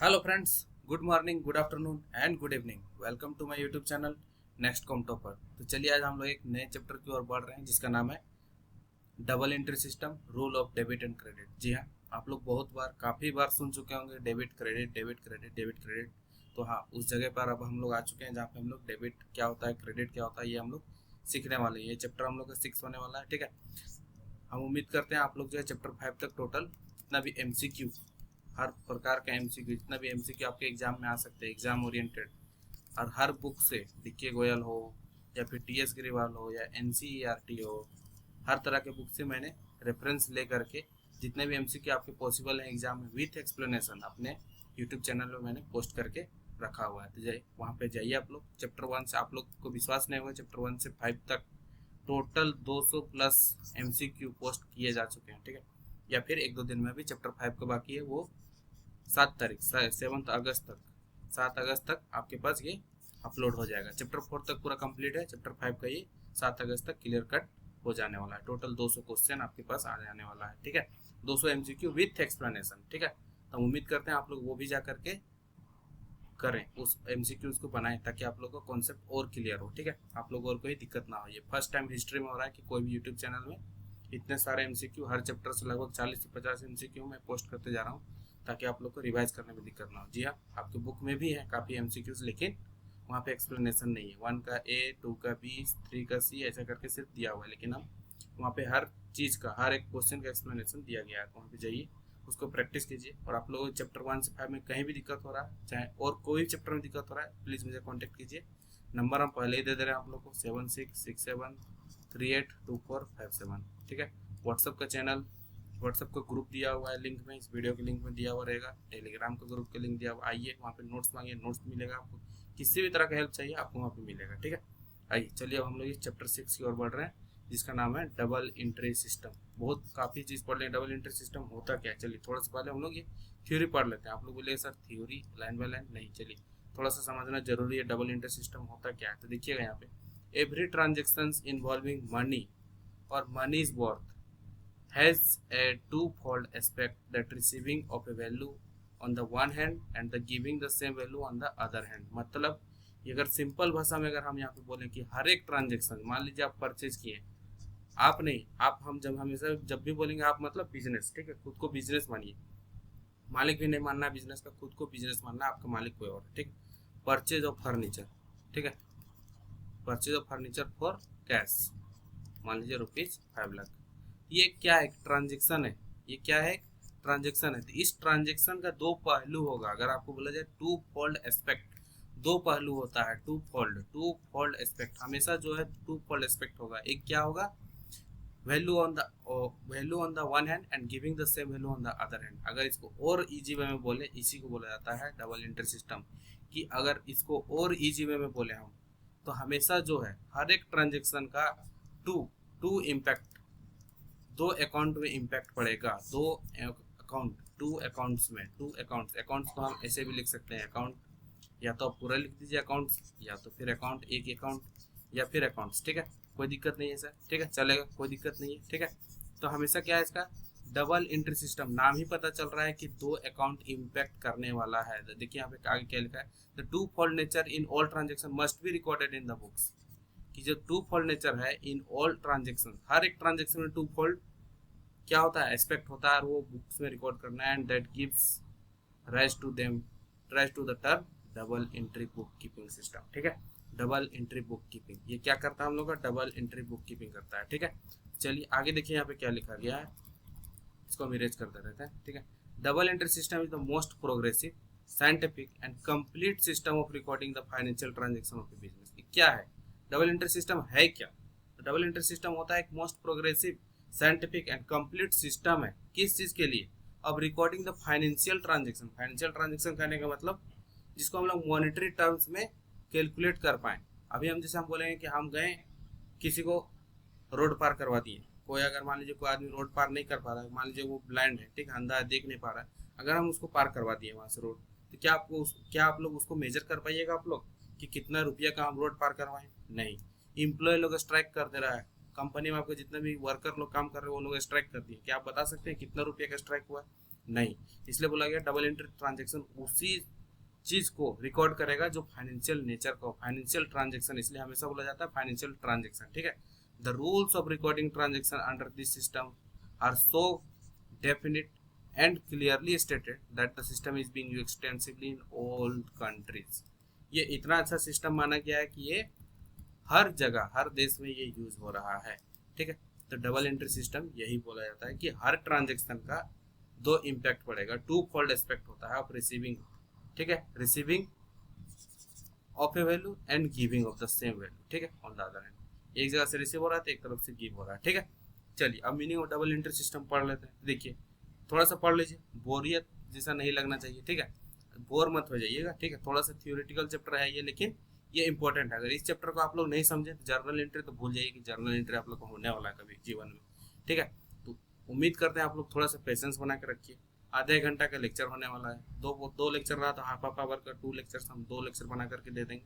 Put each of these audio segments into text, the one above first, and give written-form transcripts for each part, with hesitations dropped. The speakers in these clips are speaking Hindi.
Hello friends, good morning, good afternoon and good evening. Welcome to my YouTube channel next com topper. तो चलिए आज हम लोग एक नए चैप्टर की ओर बढ़ रहे हैं जिसका नाम है double entry system, rule of debit and credit. जी हाँ, आप लोग बहुत बार काफ़ी बार सुन चुके होंगे debit credit debit credit debit credit. तो हाँ, उस जगह पर अब हम लोग आ चुके हैं जहाँ पे हम लोग डेबिट क्या होता है, क्रेडिट क्या होता है, ये हम लोग सीखने वाले हैं। ये चैप्टर हम लोग का 6 होने वाला है। ठीक है, हम उम्मीद करते हैं आप लोग जो है चैप्टर 5 तक टोटल जितना भी एमसीक्यू, हर प्रकार का एमसीक्यू, जितना भी एमसीक्यू आपके एग्जाम में आ सकते हैं, एग्जाम ओरिएंटेड, और हर बुक से डिक्के गोयल हो या फिर टीएस ग्रीवाल हो या एनसीईआरटी हो, हर तरह के बुक से मैंने रेफरेंस ले करके जितने भी एमसीक्यू आपके पॉसिबल हैं एग्जाम में विथ एक्सप्लेनेशन अपने यूट्यूब चैनल में मैंने पोस्ट करके रखा हुआ है। तो जाइए वहाँ पे जाइए आप लोग। चैप्टर 1 से आप लोग को विश्वास नहीं होगा, चैप्टर 1 से 5 तक टोटल 200 प्लस एमसीक्यू पोस्ट किए जा चुके हैं। ठीक है, या फिर एक दो दिन में भी चैप्टर 5 का बाकी है, वो 7 तारीख 7 अगस्त तक, 7 अगस्त तक आपके पास ये अपलोड हो जाएगा। चैप्टर 4 तक पूरा कंप्लीट है, चैप्टर 5 का ये 7 अगस्त तक क्लियर कट हो जाने वाला है। टोटल 200 क्वेश्चन आपके पास आ जाने वाला है। ठीक है, 200 एमसीक्यू विथ एक्सप्लेनेशन। ठीक है, तो हम उम्मीद करते हैं आप लोग वो भी जा करके करें, उस एमसीक्यूज को बनाएं ताकि आप लोग का कॉन्सेप्ट और क्लियर हो। ठीक है, आप लोग और कोई दिक्कत ना हो। ये फर्स्ट टाइम हिस्ट्री में हो रहा है कि कोई भी यूट्यूब चैनल में इतने सारे एमसीक्यू, हर चैप्टर से लगभग 40 से 50 एमसीक्यू मैं पोस्ट करते जा रहा हूँ ताकि आप लोग को रिवाइज करने में दिक्कत ना हो। जी हाँ, आपके बुक में भी है काफ़ी एमसीक्यूज, लेकिन वहाँ पे एक्सप्लेनेशन नहीं है। 1 का ए, 2 का बी, 3 का सी, ऐसा करके सिर्फ दिया हुआ है, लेकिन हम वहाँ पे हर चीज़ का, हर एक क्वेश्चन का एक्सप्लेनेशन दिया गया है। तो वहाँ पे जाइए, उसको प्रैक्टिस कीजिए। और आप लोगों को चैप्टर 1 से 5 में कहीं भी दिक्कत हो रहा है, चाहे और कोई चैप्टर में दिक्कत हो रहा है, प्लीज़ मुझे कॉन्टेक्ट कीजिए। नंबर हम पहले ही दे दे रहे हैं आप लोग को, 7667382457। ठीक है, व्हाट्सअप का चैनल, व्हाट्सअप का ग्रुप दिया हुआ है, लिंक में, इस वीडियो के लिंक में दिया हुआ रहेगा। टेलीग्राम का ग्रुप का लिंक दिया हुआ, आइए वहाँ पे नोट्स मांगिए, नोट्स मिलेगा आपको। किसी भी तरह का हेल्प चाहिए आपको वहाँ पे मिलेगा। ठीक है, आइए चलिए अब हम लोग इस चैप्टर 6 की ओर बढ़ रहे हैं जिसका नाम है डबल एंट्री सिस्टम। बहुत काफ़ी चीज़ पढ़ लें, डबल एंट्री सिस्टम होता क्या है। चलिए थोड़ा सा पहले हम लोग ये थ्योरी पढ़ लेते हैं। आप लोग बोले sir theory line by line नहीं, चलिए थोड़ा सा समझना जरूरी है डबल एंट्री सिस्टम होता क्या है। तो देखिएगा यहाँ पे, एवरी ट्रांजेक्शन इन्वॉल्विंग मनी और money is worth has a two-fold aspect, that receiving of a value on the one hand and the giving the same value on the other hand। मतलब ये अगर सिंपल भाषा में अगर हम यहाँ पे बोलें कि हर एक ट्रांजेक्शन, मान लीजिए आप परचेज किए, आप नहीं, आप, हम जब हमेशा जब भी बोलेंगे आप मतलब बिजनेस, ठीक है, खुद को बिजनेस मानिए। मालिक भी नहीं मानना बिजनेस का, खुद को बिजनेस मानना, आपका मालिक कोई और है। ठीक, परचेज ऑफ फर्नीचर, ठीक है, purchase of furniture for cash, मान लीजिए ₹5 लाख। ये क्या है, ट्रांजेक्शन है। ये क्या है, ट्रांजेक्शन है। तो इस ट्रांजेक्शन का दो पहलू होगा। अगर आपको बोला जाए टू फोल्ड एस्पेक्ट, दो पहलू होता है, टू फोल्ड एस्पेक्ट, हमेशा जो है टू फोल्ड एस्पेक्ट होगा। एक क्या होगा, value on the one hand and giving the same value on the other hand. अगर इसको और इजी वे में बोले, इसी को बोला जाता है डबल एंट्री सिस्टम। कि अगर इसको और इजी वे में बोले हम, तो हमेशा जो है हर एक ट्रांजेक्शन का टू टू इम्पैक्ट, दो अकाउंट में इम्पैक्ट पड़ेगा। दो अकाउंट, टू अकाउंट्स में, टू अकाउंट्स, अकाउंट्स को हम ऐसे भी लिख सकते हैं, अकाउंट, या तो आप पूरा लिख दीजिए अकाउंट्स, या तो फिर अकाउंट, एक अकाउंट, या फिर अकाउंट्स। ठीक है, कोई दिक्कत नहीं है सर, ठीक है, चलेगा, कोई दिक्कत नहीं है। ठीक है, तो हमेशा क्या है इसका, डबल एंट्री सिस्टम, नाम ही पता चल रहा है कि दो अकाउंट इम्पैक्ट करने वाला है। तो देखिए यहाँ पे आगे क्या लिखा है, the two fold nature in all transaction must be recorded in the books. कि जो टू फोल्ड नेचर है इन ऑल ट्रांजेक्शन, हर एक ट्रांजेक्शन में टू फोल्ड क्या होता है, एस्पेक्ट होता है, और वो बुक्स में रिकॉर्ड करना है। And that gives rise to them, rise to the term double entry book keeping system. ठीक है, डबल एंट्री बुक कीपिंग, ये क्या करता है हम लोग का, डबल एंट्री बुक कीपिंग करता है। ठीक है, चलिए आगे देखिए यहाँ पे क्या लिखा गया है, इसको हम इरेज करते रहते हैं। ठीक है, double entry system is the most progressive, scientific and complete system of recording the financial transaction of the business. क्या है डबल एंट्री सिस्टम, है क्या। डबल एंट्री सिस्टम होता है एक most progressive, scientific and complete system है। किस चीज के लिए, अब recording the financial transaction. Financial transaction करने का मतलब जिसको हम लोग मॉनेटरी टर्म्स में कैलकुलेट कर पाए। अभी हम जैसे हम बोलेंगे कि हम गए किसी को रोड पार करवा दिए, कोई अगर मान लीजिए कोई आदमी रोड पार नहीं कर पा रहा है, मान लीजिए वो ब्लाइंड है, ठीक, अंधा है, देख नहीं पा रहा है, अगर हम उसको पार करवा दिए वहां से रोड, तो क्या आप लोग उसको मेजर कर पाइएगा आप लोग कि कितना रुपया का हम रोड पार करवाएं। नहीं, इम्प्लॉय लोग स्ट्राइक कर दे रहा है, कंपनी में आपके जितने भी वर्कर लोग काम कर रहे हैं वो लोग स्ट्राइक कर दिए, क्या आप बता सकते हैं कितना रुपये का स्ट्राइक हुआ है। नहीं, इसलिए बोला गया डबल एंट्री ट्रांजेक्शन उसी चीज को रिकॉर्ड करेगा जो फाइनेंशियल नेचर का, फाइनेंशियल ट्रांजेक्शन, इसलिए हमेशा बोला जाता है फाइनेंशियल ट्रांजेक्शन। ठीक है, the rules of recording transaction under this system are so definite and clearly stated that the system is being used extensively in all countries। ये इतना अच्छा सिस्टम माना गया है कि ये हर जगह, हर देश में ये यूज हो रहा है। ठीक है, तो डबल एंट्री सिस्टम यही बोला जाता है कि हर ट्रांजेक्शन का दो इम्पैक्ट पड़ेगा, टू फोल्ड एस्पेक्ट होता है ऑफ रिसीविंग। ठीक है, receiving of A value and giving of the same value. ठीक है, ऑन द अदर हैंड एक जगह से रिसीव हो रहा है तो एक तरफ से गिव हो रहा है। ठीक है, चलिए अब meaning of double entry system पढ़ लेते हैं। देखिए थोड़ा सा पढ़ लीजिए, बोरियत जैसा नहीं लगना चाहिए। ठीक है, बोर मत हो जाइएगा। ठीक है, थोड़ा सा थियोरेटिकल चैप्टर है ये, लेकिन ये इंपॉर्टेंट है। अगर इस चैप्टर को आप लोग नहीं समझे तो जर्नल एंट्री तो भूल जाइए कि जर्नल एंट्री आप लोग को होने वाला है कभी जीवन में। ठीक है, तो उम्मीद करते हैं आप लोग थोड़ा सा पेशेंस बना के रखिए। आधे घंटा का लेक्चर होने वाला है, दो लेक्चर रहा तो हाफ आवर का 2 लेक्चर हम 2 लेक्चर बना करके दे देंगे।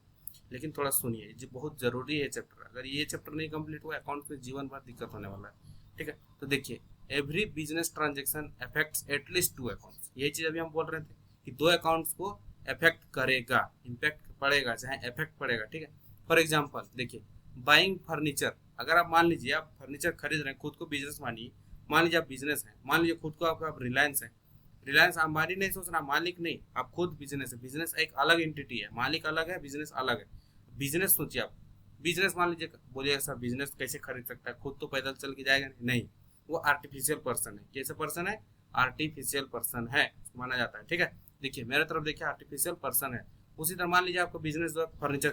लेकिन थोड़ा सुनिए, ये बहुत जरूरी है चैप्टर। अगर ये चैप्टर नहीं कंप्लीट हुआ अकाउंट में जीवन भर दिक्कत होने वाला है। ठीक है, तो देखिए every business transaction affects at least 2 accounts. यही चीज अभी हम बोल रहे थे कि 2 अकाउंट्स को अफेक्ट करेगा, इम्पैक्ट पड़ेगा चाहे अफेक्ट पड़ेगा। ठीक है, फॉर एग्जांपल देखिए बाइंग फर्नीचर, अगर आप मान लीजिए आप फर्नीचर खरीद रहे हैं, खुद को बिजनेस मानिए, मान लीजिए आप बिजनेस है, मान लीजिए खुद को आप रिलायंस है, रिलायंस अंबानी नहीं सोचना, मालिक नहीं, आप खुद बिजनेस है। बिजनेस एक अलग एंटिटी है, मालिक अलग है, बिजनेस अलग है। बिजनेस सोचिए आप, बिजनेस मान लीजिए, बोलिए सर बिजनेस कैसे खरीद सकता है, खुद तो पैदल चल के जाएगा नहीं, वो आर्टिफिशियल पर्सन है। कैसे पर्सन है? आर्टिफिशियल पर्सन है माना जाता है। ठीक है, देखिए मेरे तरफ देखिए आर्टिफिशियल पर्सन है। उसी तरह मान लीजिए आपका बिजनेस जो है फर्नीचर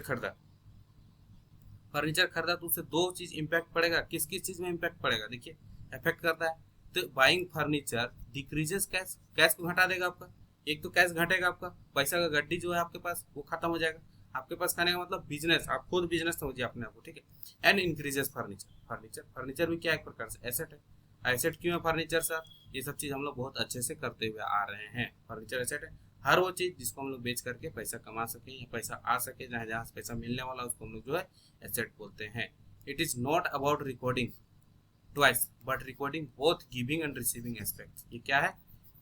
खरीदा, तो उससे 2 चीज इंपैक्ट पड़ेगा। किस किस चीज में इंपैक्ट पड़ेगा? देखिए इफेक्ट करता है तो buying furniture decreases cash, cash को घटा देगा आपका। एक तो कैश घटेगा, आपका पैसा का गड्डी जो है आपके पास वो खत्म हो जाएगा। आपके पास खाने का मतलब बिजनेस, आप खुद बिजनेस समझिए अपने आप को। ठीक है, एंड इंक्रीजेस फर्नीचर, फर्नीचर भी क्या एक प्रकार से एसेट है। एसेट क्यों है फर्नीचर सर? ये सब चीज हम लोग बहुत अच्छे से करते हुए आ रहे हैं। फर्नीचर एसेट है, हर वो चीज जिसको हम लोग बेच करके पैसा कमा सके या पैसा आ सके, जहाँ जहाँ पैसा मिलने वाला उसको हम लोग जो है एसेट बोलते हैं। It is not about recording twice but recording both giving and receiving aspects. ये क्या है?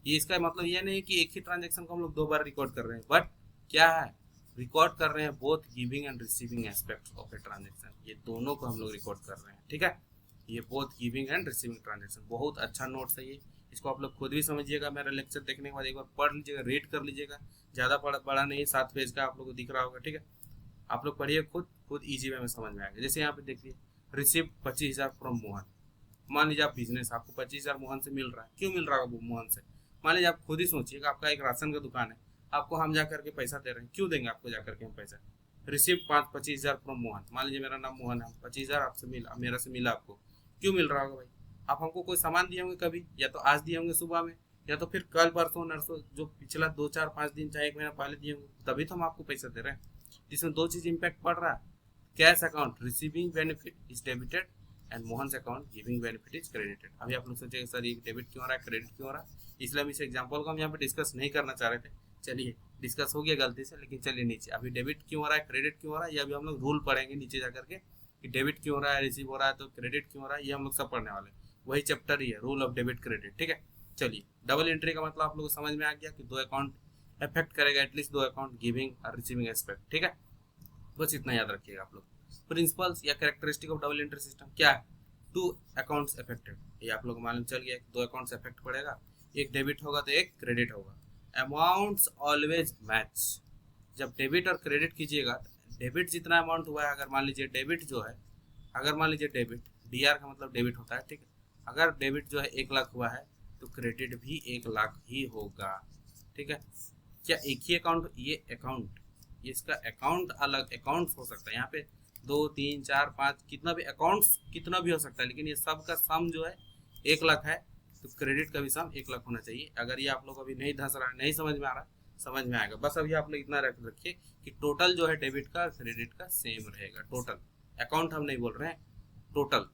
ये इसका मतलब ये नहीं कि एक ही ट्रांजेक्शन को हम लोग 2 बार रिकॉर्ड कर रहे हैं, बट क्या है, रिकॉर्ड कर रहे हैं both giving and receiving aspects of a transaction. ये दोनों को हम लोग रिकॉर्ड कर रहे हैं। ठीक है, ये both giving and receiving transaction, बहुत अच्छा नोट्स है ये। इसको आप लोग खुद भी समझिएगा, मेरा लेक्चर देखने के बाद एक बार पढ़ लीजिएगा, रेड कर लीजिएगा। ज़्यादा बड़ा नहीं, 7 पेज का आप लोग को दिख रहा होगा। ठीक है, आप लोग पढ़िए खुद ईजी वे में समझ में आएगा। जैसे यहाँ पे देखिए रिसीव 25,000 फ्रॉम मोहन। मान लीजिए आप बिजनेस, आपको 25,000 मोहन से मिल रहा है। क्यों मिल रहा है मोहन से? मान लीजिए आप खुद ही सोचिएगा, आपका एक राशन का दुकान है, आपको हम जा करके पैसा दे रहे हैं। क्यों देंगे आपको जा करके हम पैसा? Receive 25,000 from Mohan. मान लीजिए मेरा नाम मोहन है, 25,000 आपसे मिला, मेरा से मिला आपको। क्यों मिल रहा होगा भाई? आप हमको कोई सामान दिए होंगे कभी, या तो आज दिए होंगे सुबह में, या तो फिर कल परसों नरसों, जो पिछला 2 4 5 दिन चाहे 1 महीना पहले दिए होंगे, तभी तो हम आपको पैसा दे रहे हैं। जिसमें 2 चीज इंपैक्ट पड़ रहा है। Cash account receiving benefit is debited and Mohan account giving benefit is credited. अभी आप लोग सोचेंगे सर ये डेबिट क्यों हो रहा है, क्रेडिट क्यों हो रहा है? इसलिए हम इस एग्जाम्पल को हम यहाँ पे डिस्कस नहीं करना चाह रहे थे। चलिए डिस्कस हो गया गलती से, लेकिन चलिए नीचे अभी डेबिट क्यों हो रहा है, क्रेडिट क्यों हो रहा है, ये अभी हम लोग रूल पढ़ेंगे नीचे जाकर के कि डेबिट क्यों हो रहा है, रिसीव हो रहा है तो क्रेडिट क्यों हो रहा है, ये हम लोग सब पढ़ने वाले हैं। वही चैप्टर ही है, रूल ऑफ डेबिट क्रेडिट। ठीक है, चलिए डबल एंट्री का मतलब आप लोग को समझ में आ गया कि 2 अकाउंट अफेक्ट करेगा, एटलीस्ट 2 अकाउंट गिविंग और रिसीविंग एस्पेक्ट। ठीक है, बस इतना याद रखिएगा आप लोग। प्रिंसिपल्स या characteristic of double entry system क्या है? 2 अकाउंट्स अफेक्टेड, ये आप लोग मालूम चल गया। 2 अकाउंट्स अफेक्ट पड़ेगा, एक डेबिट होगा तो एक क्रेडिट होगा। Amounts always match. जब डेबिट और क्रेडिट कीजिएगा, डेबिट जितना अमाउंट हुआ है, अगर मान लीजिए डेबिट जो है, अगर मान लीजिए डेबिट, डीआर का मतलब डेबिट होता है। ठीक है, अगर डेबिट जो है 1 लाख हुआ है तो क्रेडिट भी 1 लाख ही होगा। ठीक है, क्या एक ही अकाउंट? ये अकाउंट, ये इसका अकाउंट अलग अकाउंट्स हो सकता है। यहाँ पे 2 3 4 5 कितना भी अकाउंट्स कितना भी हो सकता है, लेकिन ये सब का सम जो है 1 लाख है, तो क्रेडिट का भी सम 1 लाख होना चाहिए। अगर ये आप लोग अभी नहीं धंस रहा है, नहीं समझ में आ रहा, समझ में आएगा। बस अभी आप लोग इतना रख रखिए कि टोटल जो है डेबिट का क्रेडिट का सेम रहेगा। टोटल अकाउंट हम नहीं बोल रहे हैं, टोटल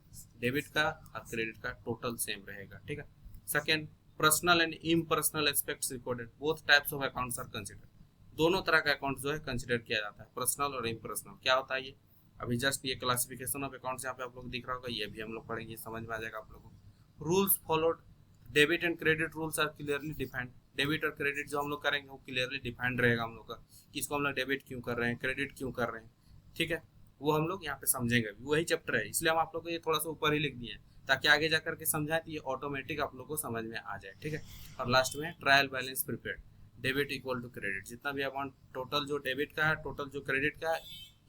डेबिट का और क्रेडिट का टोटल सेम रहेगा। ठीक है, second, personal and impersonal aspects recorded, both types of accounts are considered. दोनों तरह का अकाउंट जो है कंसिडर किया जाता है, पर्सनल और इम्पर्सनल। क्या होता है ये? अभी जस्ट ये क्लासिफिकेशन ऑफ अकाउंट्स यहाँ पे आप लोग दिख रहा होगा, ये भी हम लोग पढ़ेंगे, समझ में आ जाएगा आप लोगों को। Rules followed debit and credit rules are clearly defined. Debit और क्रेडिट जो हम लोग करेंगे वो क्लियरली डिफाइंड रहेगा हम लोग का, इसको हम लोग डेबिट क्यों कर रहे हैं, क्रेडिट क्यों कर रहे हैं, ठीक है, वो हम लोग यहाँ पे समझेंगे। वही चैप्टर है, इसलिए हम आप लोग को ये थोड़ा सा ऊपर ही लिख दिए हैं ताकि आगे जाकर के समझाएं तो ये ऑटोमेटिक आप लोग को समझ में आ जाए, ठीक है। और लास्ट में trial balance prepared, debit equal to credit, जितना भी अमाउंट टोटल जो डेबिट का है टोटल जो क्रेडिट का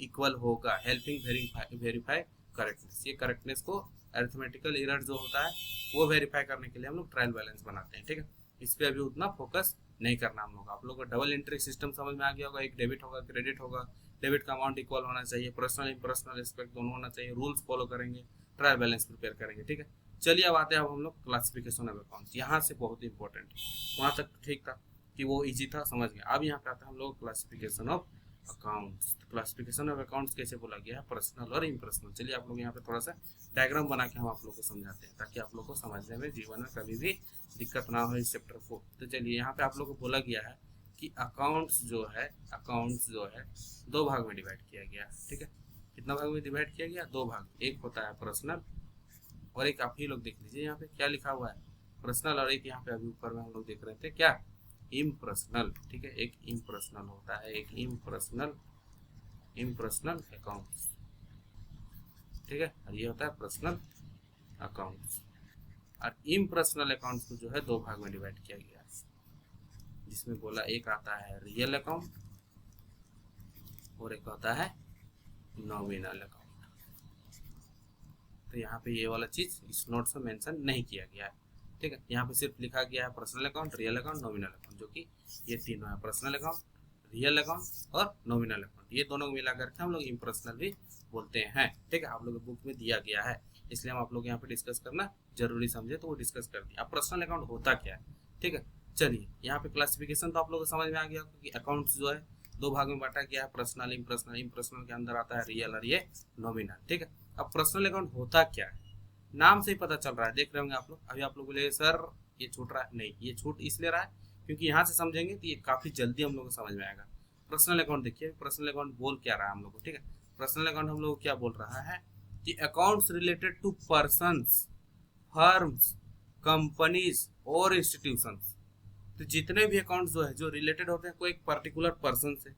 इक्वल होगा, हेल्पिंग वेरीफाई करेक्टनेस। ये करेक्टनेस को अरिथमेटिकल एरर जो होता है वो वेरीफाई करने के लिए हम लोग ट्रायल बैलेंस बनाते हैं, ठीक है। इस पर अभी उतना फोकस नहीं करना हम लोग। आप लोग को डबल एंट्री सिस्टम समझ में आ गया होगा, एक डेबिट होगा क्रेडिट होगा, डेबिट का अमाउंट इक्वल होना चाहिए, पर्सनल इम्पर्सनल एस्पेक्ट दोनों होना चाहिए, रूल्स फॉलो करेंगे, ट्रायल बैलेंस प्रिपेयर करेंगे, ठीक है। चलिए अब आते हैं अब हम लोग क्लासिफिकेशन ऑफ अकाउंट्स, यहाँ से बहुत इंपॉर्टेंट है। वहाँ तक ठीक था कि वो इजी था, समझ गए। अब यहाँ पे आता है हम लोग classification of accounts. Classification of accounts कैसे बोला गया है, पर्सनल और इम्पर्सनल। चलिए आप लोग यहाँ पे थोड़ा सा डायग्राम बना के हम आप लोग को समझाते हैं ताकि आप लोग को समझने में जीवन में कभी भी दिक्कत ना हो इस चैप्टर को। तो चलिए यहाँ पे आप लोग को बोला गया है कि अकाउंट्स जो है दो भाग में डिवाइड किया गया, ठीक है। कितना भाग में डिवाइड किया गया, दो भाग। एक होता है पर्सनल और एक आप ही लोग देख लीजिए यहाँ पे क्या लिखा हुआ है, पर्सनल, और एक यहाँ पे अभी ऊपर में हम लोग देख रहे थे क्या, इम्पर्सनल, ठीक है। एक इम्पर्सनल होता है, एक इम्पर्सनल अकाउंट्स, ठीक है, और ये होता है पर्सनल अकाउंट्स। और इम्पर्सनल अकाउंट्स को जो है दो भाग में डिवाइड किया गया है, जिसमें बोला एक आता है रियल अकाउंट और एक होता है नॉमिनल अकाउंट। तो यहाँ पे ये वाला चीज इस नोट्स में मेंशन नहीं किया गया है, ठीक है। यहाँ पे सिर्फ लिखा गया है personal account, real account, nominal account, जो कि ये तीनों है, पर्सनल अकाउंट, रियल अकाउंट और नॉमिनल अकाउंट। ये दोनों को मिला करके हम लोग इम्पर्सनल भी बोलते हैं, ठीक है। आप लोग बुक में दिया गया है, इसलिए हम आप लोग यहाँ पे डिस्कस करना जरूरी समझे तो वो डिस्कस कर दिया। अब पर्सनल अकाउंट होता क्या है, ठीक है। चलिए यहाँ पे क्लासिफिकेशन तो आप लोग को समझ में आ गया कि अकाउंट्स जो है दो भाग में बांटा गया है, पर्सनल इम्पर्सनल। इम्पर्सनल के अंदर आता है रियल और ये नॉमिनल, ठीक है। अब पर्सनल अकाउंट होता क्या है, नाम से ही पता चल रहा है, देख रहे होंगे आप लोग। अभी आप लोग बोले सर ये छूट रहा है, नहीं, ये छूट इसलिए रहा है क्योंकि यहाँ से समझेंगे तो ये काफी जल्दी हम लोग को समझ में आएगा। पर्सनल अकाउंट देखिए, पर्सनल अकाउंट बोल क्या रहा है हम लोग को, ठीक है। पर्सनल अकाउंट हम लोग क्या बोल रहा है कि accounts related to persons, firms, companies और इंस्टीट्यूशंस। तो जितने भी अकाउंट्स जो है जो रिलेटेड होते हैं कोई एक पर्टिकुलर पर्सन से,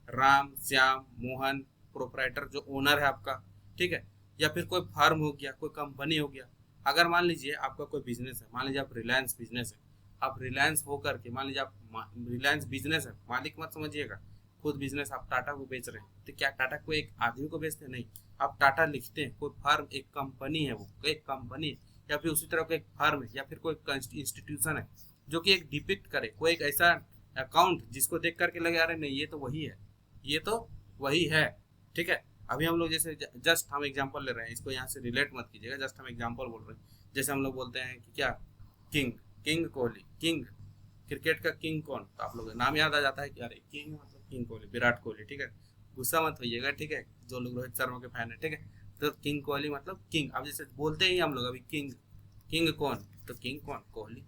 राम, श्याम, मोहन, प्रोपराइटर जो ओनर है आपका, ठीक है, या फिर कोई फर्म हो गया, कोई कंपनी हो गया। अगर मान लीजिए आपका कोई बिजनेस है, मान लीजिए आप रिलायंस बिजनेस है, आप रिलायंस हो करके मान लीजिए आप रिलायंस बिजनेस है, मालिक मत समझिएगा, खुद बिजनेस आप टाटा को बेच रहे हैं, तो क्या टाटा को एक आदमी को बेचते हैं, नहीं, आप टाटा लिखते हैं, कोई फर्म एक कंपनी है, वो एक कंपनी है, या फिर उसी तरह का एक फर्म है, या फिर कोई इंस्टीट्यूशन है जो कि एक डिपिक्ट करे, कोई एक ऐसा अकाउंट जिसको देख करके लगे अरे नहीं ये तो वही है, ये तो वही है, ठीक है। अभी हम लोग जैसे जस्ट हम एग्जांपल ले रहे हैं, इसको यहाँ से रिलेट मत कीजिएगा, जस्ट हम एग्जांपल बोल रहे हैं। जैसे हम लोग बोलते हैं कि क्या, किंग कोहली, किंग, क्रिकेट का किंग कौन, तो आप लोग नाम याद आ जाता है कि अरे किंग मतलब किंग कोहली, विराट कोहली, ठीक है। गुस्सा मत होइएगा, ठीक है, जो लोग रोहित शर्मा के फैन है, ठीक है। तो किंग कोहली मतलब किंग। अब जैसे बोलते ही हम लोग अभी किंग कौन, तो किंग कौन, कोहली।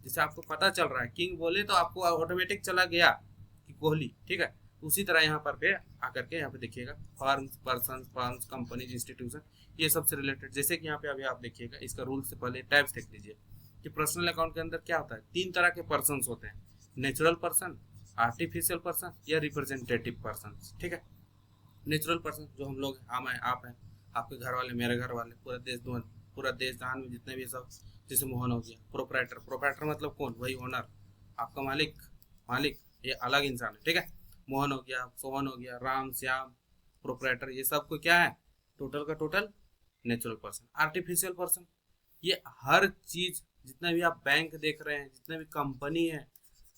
जैसे आपको पता चल रहा है किंग बोले तो आपको ऑटोमेटिक चला गया कि कोहली, ठीक है। उसी तरह यहाँ पर पे आकर के यहाँ पे देखिएगा firms, person, firms, companies, institution, ये सबसे रिलेटेड। जैसे कि यहाँ पे अभी आप देखिएगा, इसका रूल से पहले टाइप्स देख लीजिए कि पर्सनल अकाउंट के अंदर क्या होता है, तीन तरह के पर्सन होते हैं, नेचुरल पर्सन, आर्टिफिशियल पर्सन या रिप्रेजेंटेटिव पर्सन, ठीक है। नेचुरल पर्सन जो हम लोग, हम हैं, आप हैं, आपके घर वाले, मेरे घर वाले, पूरा देश जहान में जितने भी सब, जैसे मोहन हो गया। प्रोपराइटर मतलब कौन, वही ओनर, आपका मालिक ये अलग इंसान है, ठीक है। मोहन हो गया, सोहन हो गया, राम, श्याम, प्रोपराइटर, ये सब को क्या है, टोटल का total natural person. Artificial person, ये हर चीज, जितना भी आप बैंक देख रहे हैं, जितने भी कंपनी है,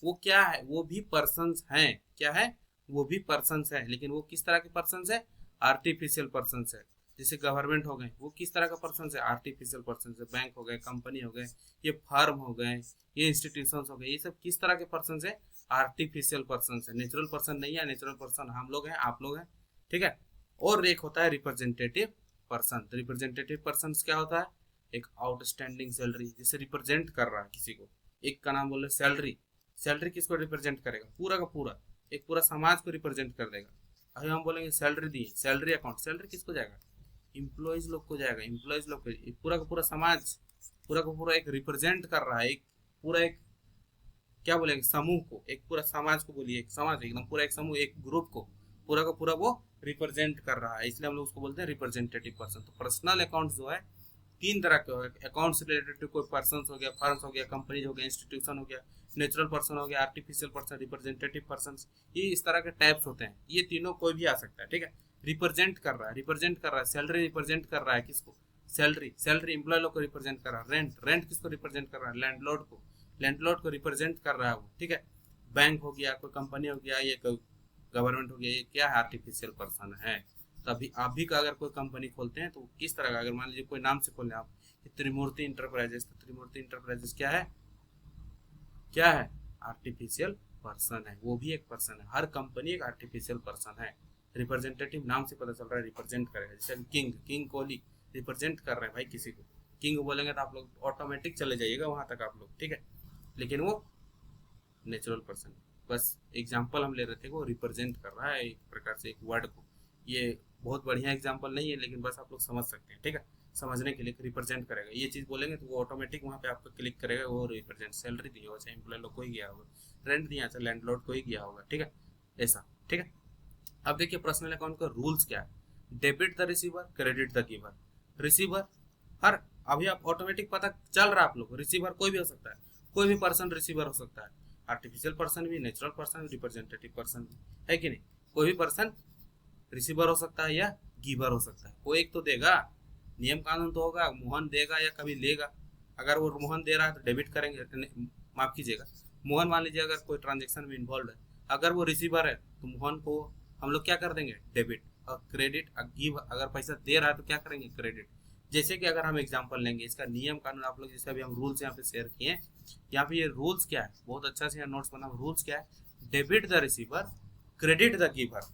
वो क्या है, वो भी पर्सन्स हैं, क्या है, वो भी पर्सन्स है, लेकिन वो किस तरह के पर्सन्स है, आर्टिफिशियल पर्सन्स है। जैसे गवर्नमेंट हो गए, वो किस तरह का पर्सन है, आर्टिफिशियल पर्सन है। बैंक हो गए, कंपनी हो गए, ये फर्म हो गए, ये इंस्टीट्यूशन हो गए, ये सब किस तरह के पर्सन है, आर्टिफिशियल पर्सन है, नेचुरल पर्सन नहीं है। नेचुरल पर्सन हम लोग हैं, आप लोग हैं, ठीक है। और एक होता है रिप्रेजेंटेटिव पर्सन। रिप्रेजेंटेटिव पर्सन क्या होता है, एक आउटस्टैंडिंग सैलरी, जैसे रिप्रेजेंट कर रहा है किसी को, एक का नाम बोले सैलरी। सैलरी किसको रिप्रेजेंट करेगा, पूरा का पूरा, एक पूरा समाज को रिप्रेजेंट कर देगा। अभी हम बोलेंगे सैलरी दी, सैलरी अकाउंट, सैलरी किसको जाएगा, इम्प्लॉइज लोग को जाएगा, इम्प्लॉइज लोग को, पूरा का पूरा समाज, पूरा का पूरा एक रिप्रेजेंट कर रहा है, एक पूरा एक क्या बोलेंगे समूह को, एक पूरा समाज को बोलिए, एक समाज एकदम पूरा एक समूह, एक ग्रुप को पूरा का पूरा वो रिप्रेजेंट कर रहा है, इसलिए हम लोग उसको बोलते हैं रिप्रेजेंटेटिव पर्सन। तो पर्सनल अकाउंट जो है तीन तरह के अकाउंट से रिलेटेड टू कोई पर्सन हो गया, फर्म्स हो गया, कंपनी हो गया, इंस्टीट्यूशन हो गया, नेचुरल पर्सन हो गया, आर्टिफिशियल पर्सन, रिप्रेजेंटेटिव पर्सन, ये इस तरह के टाइप्स होते हैं। ये तीनों कोई भी आ सकता है, ठीक है। रिप्रेजेंट कर रहा है, रिप्रेजेंट कर रहा है, सैलरी रिप्रेजेंट कर रहा है किसको, सैलरी, सैलरी एम्प्लॉय लोग को रिप्रेजेंट कर रहा है, रेंट, रेंट किसको रिप्रेजेंट कर रहा है, लैंडलॉर्ड को, लैंडलॉर्ड को रिप्रेजेंट कर रहा है वो, ठीक है। बैंक हो गया, कोई कंपनी हो गया, ये गवर्नमेंट हो गया, ये क्या है, आर्टिफिशियल पर्सन है। तभी आप भी का अगर कोई कंपनी खोलते हैं तो किस तरह का, अगर मान लीजिए कोई नाम से खोले आप त्रिमूर्ति इंटरप्राइजेस, तो त्रिमूर्ति इंटरप्राइजेस क्या है, क्या है, आर्टिफिशियल पर्सन है, वो भी एक पर्सन है। हर कंपनी एक आर्टिफिशियल पर्सन है। रिप्रेजेंटेटिव नाम से पता चल रहा है रिप्रेजेंट करेगा, जैसे किंग, किंग कोहली रिप्रेजेंट कर रहे हैं भाई किसी को, किंग बोलेंगे तो आप लोग ऑटोमेटिक चले जाइएगा वहां तक आप लोग, ठीक है। लेकिन वो नेचुरल पर्सन, बस एग्जाम्पल हम ले रहे थे, वो रिप्रेजेंट कर रहा है एक प्रकार से एक वर्ड को। ये बहुत बढ़िया एग्जाम्पल नहीं है, लेकिन बस आप लोग समझ सकते हैं, ठीक है। समझने के लिए रिप्रेजेंट करेगा, ये चीज बोलेंगे तो वो ऑटोमेटिक वहाँ पे आपको क्लिक करेगा, वो रिप्रेजेंट, सैलरी दी होगा, चाहे एम्प्लॉय लोग को ही गया होगा, रेंट दिया चाहे लैंडलॉर्ड को ही गया होगा, ठीक है, ऐसा, ठीक है। अब देखिए पर्सनल अकाउंट का रूल्स क्या है। Debit the receiver, credit the giver. Receiver हर, अभी आप ऑटोमेटिक पता चल रहा है आप लोग, रिसीवर कोई भी हो सकता है, कोई भी पर्सन रिसीवर हो सकता है, आर्टिफिशियल पर्सन भी, नेचुरल पर्सन, रिप्रेजेंटेटिव पर्सन भी, है कि नहीं। कोई भी पर्सन रिसीवर हो सकता है या गिवर हो सकता है, कोई एक तो देगा, नियम कानून तो होगा, मोहन देगा या कभी लेगा। अगर वो मोहन दे रहा है तो डेबिट करेंगे, माफ कीजिएगा, मोहन मान लीजिए अगर कोई ट्रांजेक्शन में इन्वॉल्व है, अगर वो रिसीवर है तो मोहन को हम लोग क्या कर देंगे, डेबिट। और क्रेडिट, गिव अगर पैसा दे रहा है तो क्या करेंगे, क्रेडिट। जैसे कि अगर हम एग्जांपल लेंगे, इसका नियम कानून आप लोग, जैसे अभी हम रूल्स यहाँ पे शेयर किए, यहाँ पे ये रूल्स क्या है, बहुत अच्छा से नोट्स बना, रूल्स क्या है, debit the receiver, credit the giver.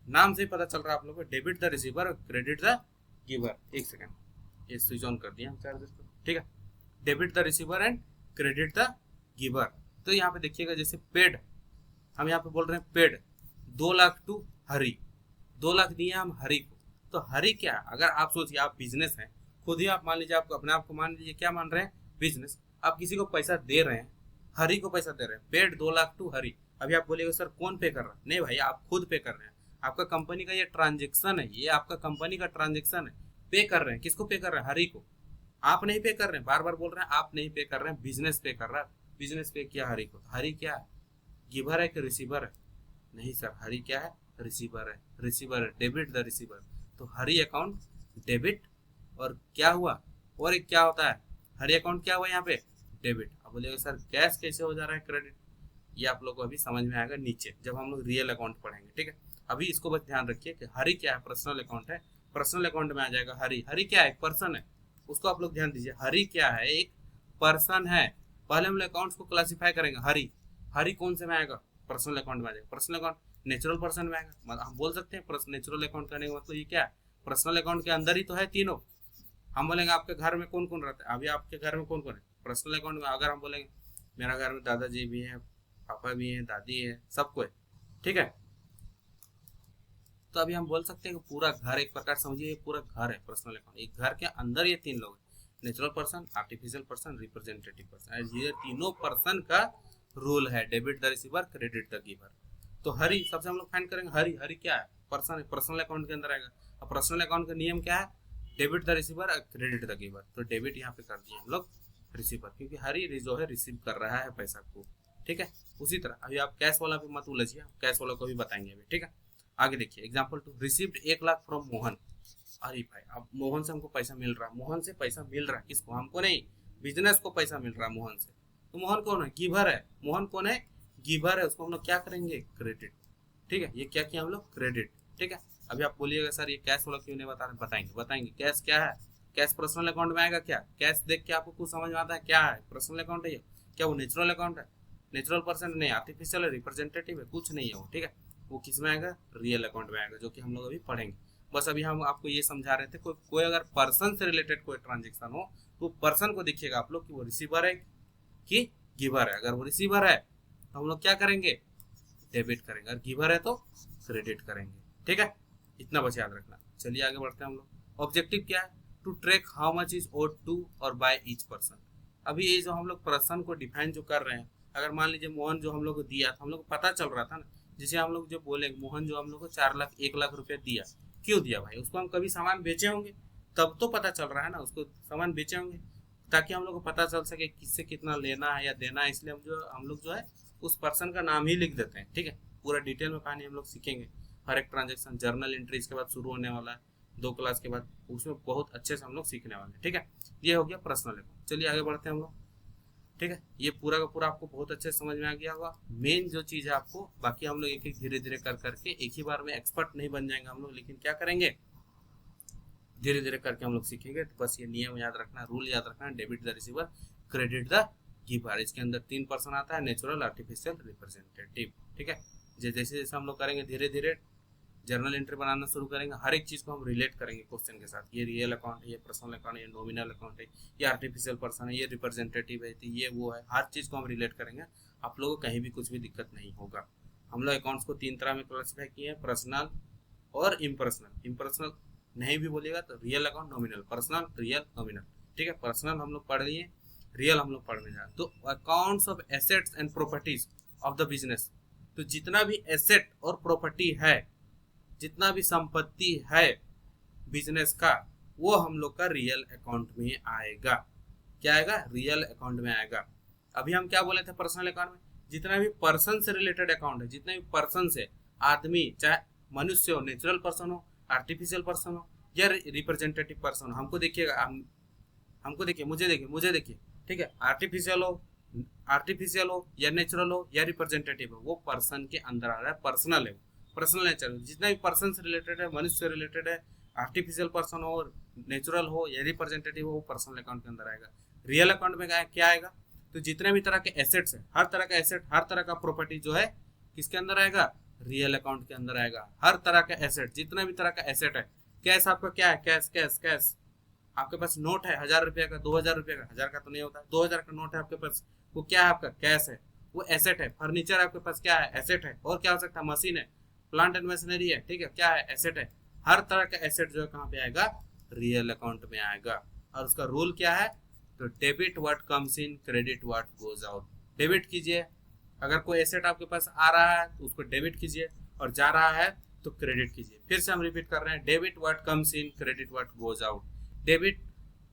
नाम से पता चल रहा है आप लोग को, debit the receiver, credit the giver. एक सेकंड, ये स्विच ऑन कर दिया हम चार्जर को, ठीक है। Debit the receiver and credit the giver. तो यहाँ पे देखिएगा, जैसे पेड, हम यहाँ पे बोल रहे हैं पेड 2 लाख टू हरी, 2 लाख दिए हम हरी को। तो हरी क्या, अगर आप सोचिए आप बिजनेस है, खुद ही आप मान लीजिए, आपको अपने आप को मान लीजिए क्या मान रहे हैं, बिजनेस। आप किसी को पैसा दे रहे हैं, हरी को पैसा दे रहे हैं, पेड 2 लाख टू हरी। अभी आप बोलिएगा सर कौन पे कर रहा है, नहीं भाई आप खुद पे कर रहे हैं, आपका कंपनी का ये ट्रांजेक्शन है, ये आपका कंपनी का ट्रांजेक्शन है, पे कर रहे हैं, किसको पे कर रहे हैं, हरी को। आप नहीं पे कर रहे हैं, बार बार बोल रहे हैं आप नहीं पे कर रहे हैं, बिजनेस पे कर रहा है, बिजनेस पे किया हरी को। हरी क्या है, गिवर है कि रिसीवर है, नहीं सर, हरी क्या है, रिसीवर है, रिसीवर है, डेबिट द रिसीवर। तो हरी अकाउंट डेबिट, और क्या हुआ, और एक क्या होता है, हरी अकाउंट क्या हुआ यहाँ पे, डेबिट। अब बोलिएगा सर कैश कैसे हो जा रहा है क्रेडिट, ये आप लोग को अभी समझ में आएगा नीचे जब हम लोग रियल अकाउंट पढ़ेंगे, ठीक है। अभी इसको बस ध्यान रखिए कि हरी क्या है, पर्सनल अकाउंट है, पर्सनल अकाउंट में आ जाएगा हरी। हरी क्या है, एक पर्सन है, उसको आप लोग ध्यान दीजिए, हरी क्या है, एक पर्सन है। पहले हम लोग अकाउंट्स को क्लासिफाई करेंगे, हरी, हरी कौन से में आएगा, पर्सनल अकाउंट में आ जाएगा। पर्सनल अकाउंट नेचुरल पर्सन में आएगा, हम बोल सकते हैं नेचुरल अकाउंट करने का मतलब ये क्या है, पर्सनल अकाउंट के अंदर ही तो है तीनों। हम बोलेंगे आपके घर में कौन कौन रहता है, अभी आपके घर में कौन कौन है, पर्सनल अकाउंट में अगर हम बोलेंगे मेरा घर में दादाजी भी है, पापा भी है, दादी है, सबको है, ठीक है। तो अभी हम बोल सकते हैं कि पूरा घर, एक प्रकार समझिए पूरा घर है पर्सनल अकाउंट। एक घर के अंदर ये तीन लोग हैं, natural person, artificial person, representative person. ये तीनों पर्सन का रूल है, debit the receiver, credit the giver. तो हरी सबसे हम लोग फाइंड करेंगे, हरी, हरी क्या है, पर्सन है, पर्सनल अकाउंट के अंदर आएगा। और पर्सनल अकाउंट का नियम क्या है, debit the receiver, credit the giver. तो डेबिट यहाँ पे कर दिए हम लोग रिसीवर, क्योंकि हरी जो है रिसीव कर रहा है पैसा को, ठीक है। उसी तरह अभी आप कैश वाला भी मत उलझिए, कैश वाला को भी बताएंगे अभी, ठीक है। आगे देखिए example 2, received 1 lakh from Mohan. अरे भाई अब मोहन से हमको पैसा मिल रहा है, मोहन से पैसा मिल रहा है, किसको, हमको नहीं, बिजनेस को पैसा मिल रहा है मोहन से। तो मोहन कौन है, गिवर है, मोहन कौन है, गिवर है, उसको हम लोग क्या करेंगे, क्रेडिट, ठीक है। ये क्या किया हम लोग, क्रेडिट, ठीक है। अभी आप बोलिएगा सर ये कैश वाला क्यों नहीं बता रहे, बताएंगे, बताएंगे। कैश क्या है, कैश पर्सनल अकाउंट में आएगा क्या, कैश देख के आपको कुछ समझ में आता है क्या है, पर्सनल अकाउंट है ये, क्या वो नेचुरल अकाउंट है, नेचुरल पर्सन नहीं, आर्टिफिशियल है, रिप्रेजेंटेटिव है, कुछ नहीं है वो, ठीक है। वो किस में आएगा, रियल अकाउंट में आएगा, जो कि हम लोग अभी पढ़ेंगे। बस अभी हम आपको ये समझा रहे थे, कोई अगर पर्सन से रिलेटेड कोई ट्रांजेक्शन हो तो पर्सन को देखिएगा आप लोग कि वो रिसीवर है कि गिवर है। अगर वो रिसीवर है तो हम लोग क्या करेंगे, डेबिट करेंगे, अगर गिवर है तो क्रेडिट करेंगे, ठीक है। इतना बस याद रखना। चलिए आगे बढ़ते हैं हम लोग। ऑब्जेक्टिव क्या है, to track how much is owed to और बाय ईच पर्सन। अभी ये जो हम लोग पर्सन को डिफाइन जो कर रहे हैं, अगर मान लीजिए मोहन जो हम लोग को दिया था, हम लोग को पता चल रहा था ना, जैसे हम लोग जो बोले मोहन जो हम लोग को 4 लाख 1 लाख रुपया दिया, क्यों दिया भाई? उसको हम कभी सामान बेचे होंगे, तब तो पता चल रहा है ना, उसको सामान बेचे होंगे ताकि हम लोग को पता चल सके किससे कितना लेना है या देना है। इसलिए हम लोग जो है उस पर्सन का नाम ही लिख देते हैं। ठीक है, पूरा डिटेल में कहानी हम लोग सीखेंगे। हर एक ट्रांजेक्शन जर्नल एंट्री इसके बाद शुरू होने वाला है 2 क्लास के बाद, उसमें बहुत अच्छे से हम लोग सीखने वाले हैं। ठीक है, ये हो गया पर्सनल अकाउंट। चलिए आगे बढ़ते हैं हम लोग। ठीक है, ये पूरा का पूरा आपको बहुत अच्छे से समझ में आ गया होगा। मेन जो चीज़ है आपको, बाकी हम लोग एक एक धीरे धीरे कर करके, एक ही बार में एक्सपर्ट नहीं बन जाएंगे हम लोग, लेकिन क्या करेंगे, धीरे धीरे करके हम लोग सीखेंगे। तो बस ये नियम याद रखना, रूल याद रखना, debit the receiver, credit the giver. इसके अंदर 3 पर्सन आता है, नेचुरल, आर्टिफिशियल, रिप्रेजेंटेटिव। ठीक है, जैसे जैसे हम लोग करेंगे धीरे धीरे जर्नल एंट्री बनाना शुरू करेंगे, हर एक चीज़ को हम रिलेट करेंगे क्वेश्चन के साथ। ये रियल अकाउंट है, ये पर्सनल अकाउंट है, ये नॉमिनल अकाउंट है, ये आर्टिफिशियल पर्सन है, ये रिप्रेजेंटेटिव है, तो ये वो है, हर चीज़ को हम रिलेट करेंगे। आप लोगों को कहीं भी कुछ भी दिक्कत नहीं होगा। हम लोग अकाउंट्स को 3 तरह में क्लासिफाई किए हैं, पर्सनल और इम्पर्सनल। इम्पर्सनल नहीं भी बोलिएगा तो real account, nominal, personal, real, nominal. ठीक है, पर्सनल हम लोग पढ़ लिए, रियल हम लोग पढ़ने जा रहे हैं। तो accounts of assets and properties of the business, तो जितना भी एसेट और प्रॉपर्टी है, जितना भी संपत्ति है बिजनेस का, वो हम लोग का रियल अकाउंट में आएगा। क्या आएगा? रियल अकाउंट में आएगा। अभी हम क्या बोले थे पर्सनल अकाउंट में, जितना भी पर्सन से रिलेटेड अकाउंट है, जितने भी पर्सन से, आदमी, चाहे मनुष्य हो, नेचुरल पर्सन हो, आर्टिफिशियल पर्सन हो या रिप्रेजेंटेटिव पर्सन हो, हमको देखिएगा, हमको देखिए, मुझे देखिए। ठीक है, आर्टिफिशियल हो या नेचुरल हो या रिप्रेजेंटेटिव हो, वो पर्सन के अंदर आ रहा है, पर्सनल है, पर्सनल नेचर। जितना भी पर्सन से रिलेटेड है, मनुष्य से रिलेटेड है, आर्टिफिशियल पर्सन हो, नेचुरल हो या रिप्रेजेंटेटिव हो, वो पर्सनल अकाउंट के अंदर आएगा। रियल अकाउंट में क्या आएगा? तो जितने भी तरह के एसेट्स है, हर तरह का एसेट, हर तरह का प्रॉपर्टी जो है किसके अंदर आएगा? रियल अकाउंट के अंदर आएगा। हर तरह का एसेट, जितना भी तरह का एसेट है। कैश आपका क्या है? कैश आपके पास नोट है 1000 रुपये का, 2000 रुपये का, 1000 का तो नहीं होता, 2000 का नोट है आपके पास, वो क्या है? आपका कैश है, वो एसेट है। फर्नीचर आपके पास क्या है? एसेट है। और क्या हो सकता है? मशीन है, प्लांट एंड मशीनरी है। ठीक है, क्या है? एसेट है। हर तरह का एसेट जो है कहाँ पे आएगा? रियल अकाउंट में आएगा। और उसका रूल क्या है? तो debit what comes in, credit what goes out. Debit कीजिए, अगर कोई एसेट आपके पास आ रहा है तो उसको डेबिट कीजिए, और जा रहा है तो क्रेडिट कीजिए। फिर से हम रिपीट कर रहे हैं, debit what comes in, credit what goes out. Debit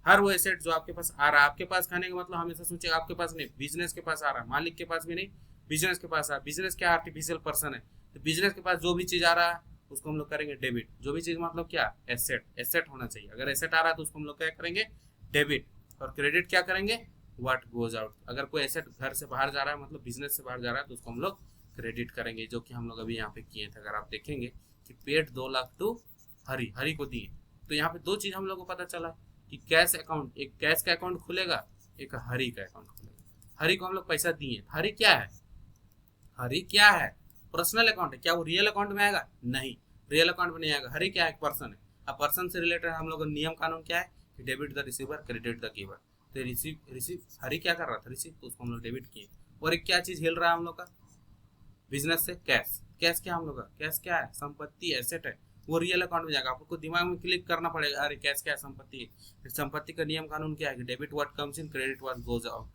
हर वो एसेट जो आपके पास आ रहा है, आपके पास खाने का मतलब हमेशा सोचिए आपके पास नहीं, बिजनेस के पास आ रहा है, मालिक के पास भी नहीं, बिजनेस के पास आ रहा है। बिजनेस क्या? आर्टिफिशियल पर्सन है, तो बिजनेस के पास जो भी चीज आ रहा है उसको हम लोग करेंगे डेबिट। जो भी चीज मतलब क्या? एसेट, एसेट होना चाहिए। अगर एसेट आ रहा है तो उसको हम लोग क्या करेंगे? डेबिट। और क्रेडिट क्या करेंगे? What goes out. अगर कोई एसेट घर से बाहर जा रहा है, मतलब बिजनेस से बाहर जा रहा है, तो उसको हम लोग क्रेडिट करेंगे, जो कि हम लोग अभी यहाँ पे किए थे। अगर आप देखेंगे कि पेड 2 लाख टू हरी को दिए, तो यहाँ पे 2 चीज हम लोग को पता चला कि कैश अकाउंट, एक कैश का अकाउंट खुलेगा, एक हरी का अकाउंट खुलेगा। हरी को हम लोग पैसा दिए। हरी क्या है? हरी क्या है? पर्सनल अकाउंट है। क्या वो रियल अकाउंट में आएगा? नहीं, रियल अकाउंट में नहीं आएगा। हरी क्या है? एक पर्सन है। अब पर्सन से रिलेटेड हम लोग का नियम कानून क्या है कि debit the receiver, credit the giver. तो रिसीव हरी क्या कर रहा था? रिसीव, तो उसको हम लोग डेबिट किए। और एक क्या चीज हिल रहा है हम लोग का बिजनेस से? कैश। कैश क्या हम लोग का? कैश क्या है? संपत्ति, एसेट है, वो रियल अकाउंट में जाएगा। आपको दिमाग में क्लिक करना पड़ेगा, अरे कैश क्या है? संपत्ति है। संपत्ति का नियम कानून क्या है कि debit what comes in, credit what goes out.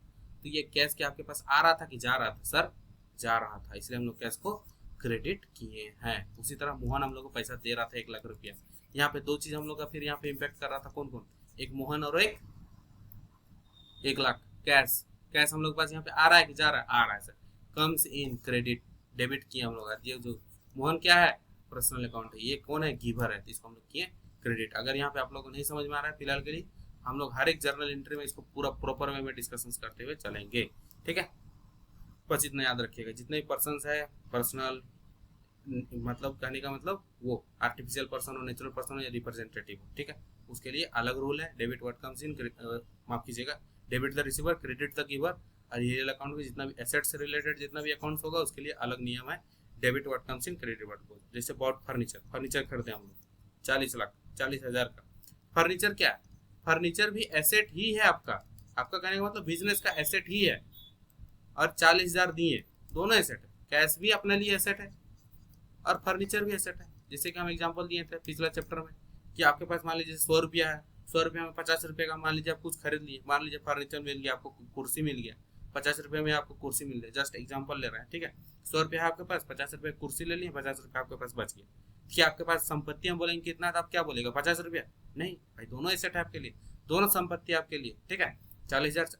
तो ये कैश क्या आपके पास आ रहा था कि जा रहा था? सर, जा रहा था, इसलिए हम लोग कैश को क्रेडिट किए हैं। उसी तरह मोहन हम लोग को पैसा दे रहा था 1 लाख रुपया। यहाँ पे 2 चीज हम लोग का फिर यहाँ पे इम्पैक्ट कर रहा था। कौन कौन? एक मोहन और एक 1 लाख। कैश, कैश हम लोग के पास यहाँ पे आ रहा है कि जा रहा है? आ रहा है sir. Comes in, credit, debit किया हम लोग। ये जो मोहन क्या है? पर्सनल अकाउंट है। ये कौन है? गिवर है, तो इसको हम लोग किए क्रेडिट। अगर यहाँ पे आप लोगों को नहीं समझ में आ रहा है फिलहाल के लिए, हम लोग हर एक जर्नल एंट्री में इसको पूरा प्रॉपर वे में डिस्कशन करते हुए चलेंगे। ठीक है, बस इतना याद रखिएगा। जितने भी पर्सन है, पर्सनल मतलब कहने का मतलब वो आर्टिफिशियल पर्सन हो, नेचुरल पर्सन हो या रिप्रेजेंटेटिव हो। ठीक है, उसके लिए अलग रूल है। डेबिट व्हाट कम्स इन, माफ कीजिएगा, debit the receiver, credit the giver. और रियल अकाउंट में जितना भी एसेट से रिलेटेड जितना भी अकाउंट्स होगा उसके लिए अलग नियम है। Debit what comes in, credit what goes. जैसे बॉट फर्नीचर खरीदे हम लोग 40 लाख, 40,000 का फर्नीचर। क्या? फर्नीचर भी एसेट ही है आपका कहने का मतलब बिजनेस का एसेट ही है। और 40,000 दिए, दोनों एसेट है। कैश भी अपने लिए एसेट है और फर्नीचर भी एसेट है। जैसे कि हम एग्जांपल दिए थे पिछला चैप्टर में कि आपके पास मान लीजिए 100 रुपया है, 100 रुपये में 50 रुपये का मान लीजिए आप कुछ खरीद लिए, मान लीजिए फर्नीचर मिल गया आपको, कुर्सी मिल गया, 50 रुपये में आपको कुर्सी मिल गई, जस्ट एग्जाम्पल ले रहे हैं, ठीक है। 100 रुपये है आपके पास, 50 रुपये कुर्सी ले लिए, 50 रुपये आपके पास बच गया। क्या आपके पास संपत्ति हम बोलेंगे कितना था, आप क्या बोलेगा 50 रुपया? नहीं भाई, दोनों एसेट है आपके लिए, दोनों संपत्ति आपके लिए, ठीक है। 40,000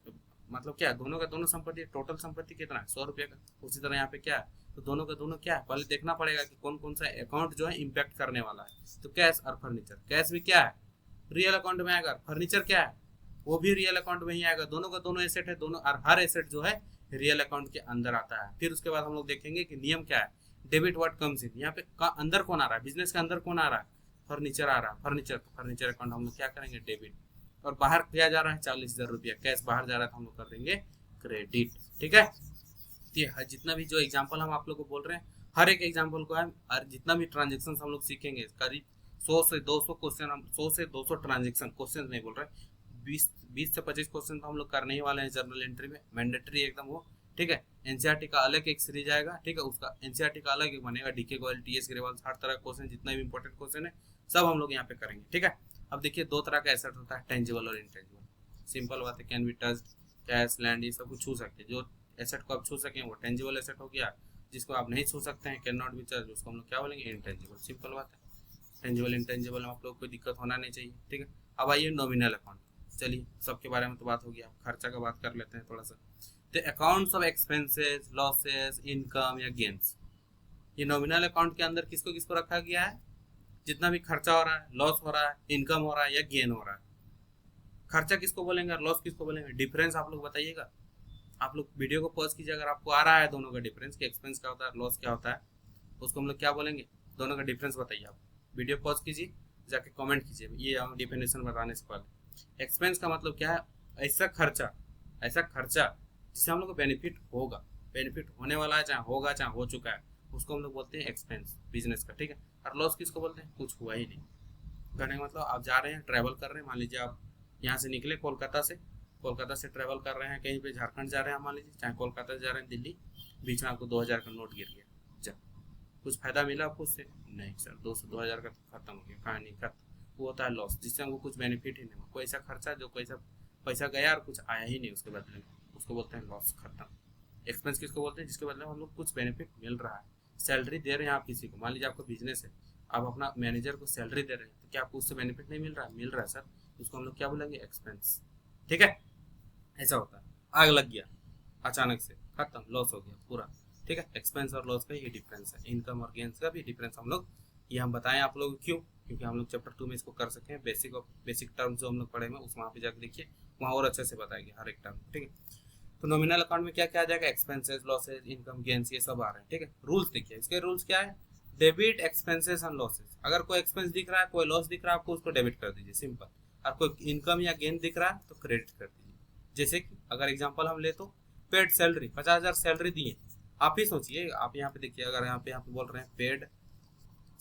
मतलब क्या, दोनों का दोनों संपत्ति, टोटल संपत्ति कितना है 100 रुपये का। उसी तरह यहाँ पे क्या है, तो दोनों का दोनों क्या है, पहले देखना पड़ेगा कि कौन कौन सा अकाउंट जो है इम्पैक्ट करने वाला है। तो कैश और फर्नीचर, कैश भी क्या है रियल अकाउंट में आएगा, फर्नीचर क्या है वो भी रियल अकाउंट में ही आएगा, दोनों का दोनों एसेट है, दोनों और हर एसेट जो है रियल अकाउंट के अंदर आता है। फिर उसके बाद हम लोग देखेंगे कि नियम क्या है, डेबिट व्हाट कम्स इन, यहाँ पे अंदर कौन आ रहा है, बिजनेस के अंदर कौन आ रहा है, फर्नीचर आ रहा है, फर्नीचर अकाउंट हम लोग क्या करेंगे डेबिट, और बाहर किया जा रहा है 40,000 रुपया कैश बाहर जा रहा है तो हम लोग कर देंगे क्रेडिट, ठीक है। ये जितना भी जो एग्जाम्पल हम आप लोग को बोल रहे हैं, हर एक एग्जाम्पल को है, और जितना भी ट्रांजेक्शन हम लोग सीखेंगे, करीब 100 से 200 क्वेश्चन, हम 100 से 200 ट्रांजेक्शन, क्वेश्चन नहीं बोल रहे, 20 से 25 क्वेश्चन तो हम लोग करने ही वाले हैं जर्नल एंट्री में, मैंडेटरी एकदम वो, ठीक है। एनसीईआरटी का अलग एक सीरीज आएगा, ठीक है, उसका एनसीईआरटी का अलग एक बनेगा, डीके गोयल, टीएस ग्रेवाल, हर तरह क्वेश्चन जितना भी इंपॉर्टेंट क्वेश्चन है सब हम लोग यहाँ पे करेंगे, ठीक है। अब देखिए दो तरह का एसेट होता है, टेंजिबल और इनटेंजिबल। सिंपल बात है, can be touched, cash, land, ये सब कुछ छू सकते हैं। जो एसेट को आप छू सकें वो टेंजिबल एसेट हो गया, जिसको आप नहीं छू सकते हैं, कैन नॉट बी टच्ड, उसको हम लोग क्या बोलेंगे इनटेंजिबल। सिंपल बात है, टेंजिबल इंटेंजिबल में आप लोग को कोई दिक्कत होना नहीं चाहिए, ठीक है। अब आइए नॉमिनल अकाउंट, चलिए सबके बारे में तो बात होगी, आप खर्चा का बात कर लेते हैं थोड़ा सा। तो accounts of expenses, losses, income या गेन्स, ये नॉमिनल अकाउंट के अंदर किसको किसको रखा गया है, जितना भी खर्चा हो रहा है, लॉस हो रहा है, इनकम हो रहा है या गेन हो रहा है। खर्चा किसको बोलेंगे और लॉस किसको बोलेंगे, डिफरेंस आप लोग बताइएगा। आप लोग वीडियो को पॉज कीजिए, अगर आपको आ रहा है दोनों का डिफरेंस कि एक्सपेंस क्या होता है, लॉस क्या होता है, उसको हम लोग क्या बोलेंगे, दोनों का डिफरेंस बताइए। आप वीडियो पॉज कीजिए, जाके कमेंट कीजिए, ये हम डिफिनेशन बताने से पहले। एक्सपेंस का मतलब क्या है, ऐसा खर्चा जिससे हम लोग को बेनिफिट होगा, बेनिफिट होने वाला है, चाहे होगा चाहे हो चुका है, उसको हम लोग बोलते हैं एक्सपेंस बिजनेस का, ठीक है। और लॉस किसको बोलते हैं, कुछ हुआ ही नहीं। कहने का मतलब आप जा रहे हैं, ट्रैवल कर रहे हैं, मान लीजिए आप यहाँ से निकले कोलकाता से ट्रैवल कर रहे हैं, कहीं पे झारखंड जा रहे हैं, मान लीजिए चाहे कोलकाता से जा रहे हैं दिल्ली, बीच में आपको 2,000 का नोट गिर गया, जब कुछ फायदा मिला आपको उससे, नहीं सर, 2,000 का खत्म हो गया, कहानी खत्म। वो होता है लॉस, जिससे हमको कुछ बेनिफिट ही नहीं हुआ, कोई ऐसा खर्चा जो कोई पैसा गया और कुछ आया ही नहीं उसके बदले में, उसको बोलते हैं लॉस, खत्म। एक्सपेंस किसको बोलते हैं, जिसके बदले में हम लोग कुछ बेनिफिट मिल रहा है, सैलरी दे रहे हैं आप किसी को, मान लीजिए आपका बिजनेस है, आप अपना मैनेजर को सैलरी दे रहे हैं, तो क्या आपको उससे बेनिफिट नहीं मिल रहा है, मिल रहा है सर, उसको हम लोग क्या बोलेंगे एक्सपेंस, ठीक है। ऐसा होता है, आग लग गया अचानक से, खत्म, लॉस हो गया पूरा, ठीक है। एक्सपेंस और लॉस का ये डिफरेंस है, इनकम और गेन्स का भी डिफरेंस हम लोग ये हम बताएं आप लोग, क्यों, क्योंकि हम लोग चैप्टर 2 में इसको कर सकें, बेसिक टर्म्स जो हम लोग पढ़े हैं उस वहाँ पे जाकर देखिए, वहाँ और अच्छे से बताएंगे हर एक टर्म, ठीक है। तो नॉमिनल अकाउंट में क्या क्या आ जाएगा, एक्सपेंसेस, लॉसेज, इनकम, गेन्स, ये सब आ रहे हैं, ठीक है। रूल्स देखिए, इसके रूल्स क्या है, डेबिट एक्सपेंसेस एंड लॉसेज। अगर कोई एक्सपेंस दिख रहा है, कोई लॉस दिख रहा है आपको, उसको डेबिट कर दीजिए, सिंपल। और कोई इनकम या गेन दिख रहा है तो क्रेडिट कर दीजिए। जैसे कि अगर एग्जांपल हम ले तो पेड सैलरी, 50,000 सैलरी दिए, आप ही सोचिए, आप यहाँ पे देखिए, अगर यहाँ पे बोल रहे हैं पेड